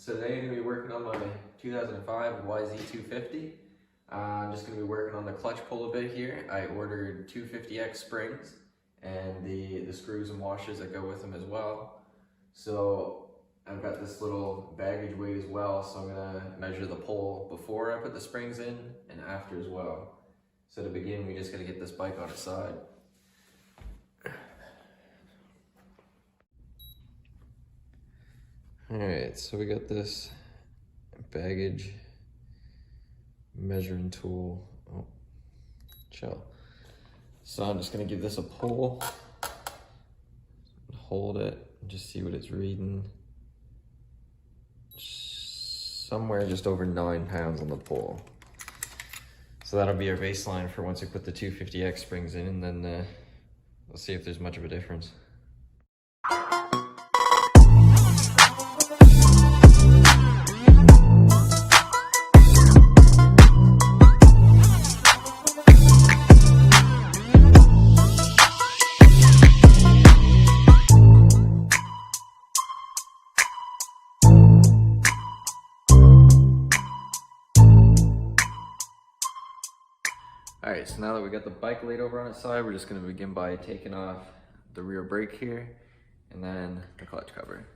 So today I'm going to be working on my 2005 YZ250. I'm just going to be working on the clutch pull a bit here. I ordered 250x springs and the screws and washers that go with them as well. So I've got this little baggage weight as well, so I'm going to measure the pull before I put the springs in and after as well. So to begin, we just got to get this bike on its side. Alright, so we got this baggage measuring tool. Oh, chill. So I'm just gonna give this a pull, hold it, and just see what it's reading. Somewhere just over 9 pounds on the pull. So that'll be our baseline for once we put the 250x springs in, and then we'll see if there's much of a difference. Alright, so now that we got the bike laid over on its side, we're just going to begin by taking off the rear brake here and then the clutch cover.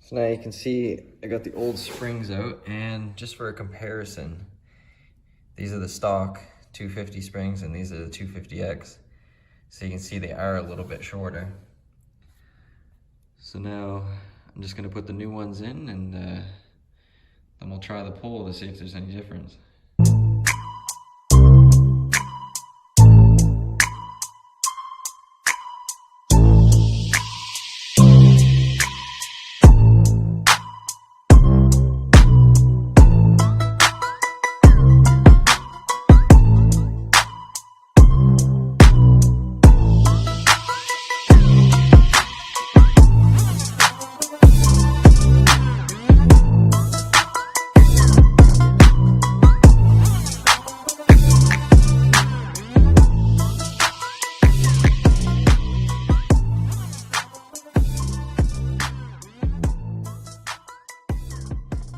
So now you can see I got the old springs out, and just for a comparison, these are the stock 250 springs and these are the 250X. So you can see they are a little bit shorter. So now I'm just gonna put the new ones in, and then we'll try the pull to see if there's any difference.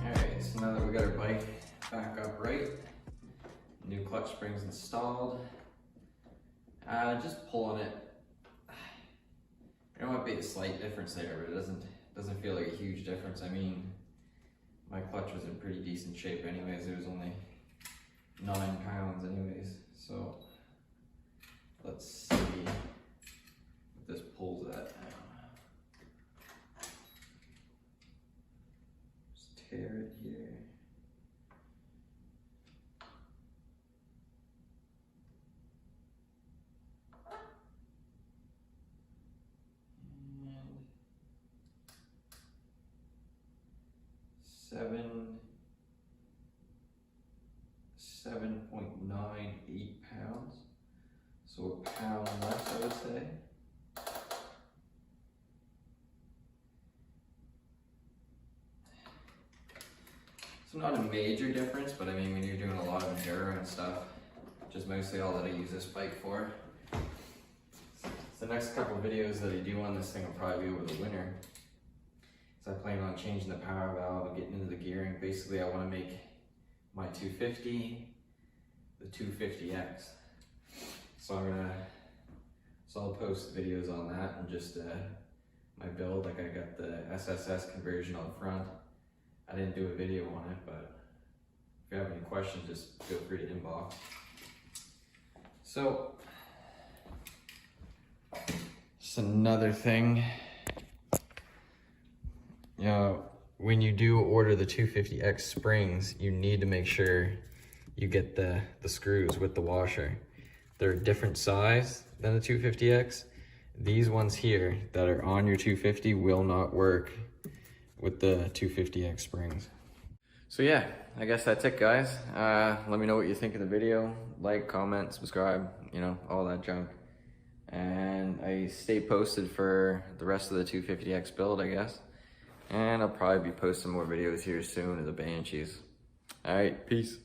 'Alright, so now that we got our bike back upright, new clutch springs installed, just pulling it. There might be a slight difference there, but it doesn't feel like a huge difference. I mean, my clutch was in pretty decent shape anyways. It was only 9 pounds anyways. So let's see what this pulls at. Just tear it here. And 7.98 pounds. So a pound less, I would say. So not a major difference, but I mean, when you're doing a lot of Enduro and stuff, which is mostly all that I use this bike for. So the next couple of videos that I do on this thing will probably be over the winter. So I plan on changing the power valve and getting into the gearing. Basically, I want to make my 250 the 250X. So I'll post videos on that and just my build. Like I got the SSS conversion on front. I didn't do a video on it, but if you have any questions, just feel free to inbox. So, just another thing when you do order the 250X springs, you need to make sure you get the screws with the washer. They're a different size than the 250X. These ones here that are on your 250 will not work with the 250X springs. So yeah, I guess that's it, guys. Let me know what you think of the video. Like, comment, subscribe, you know, all that junk. And I stay posted for the rest of the 250X build, I guess. And I'll probably be posting more videos here soon of the Banshees. All right, peace.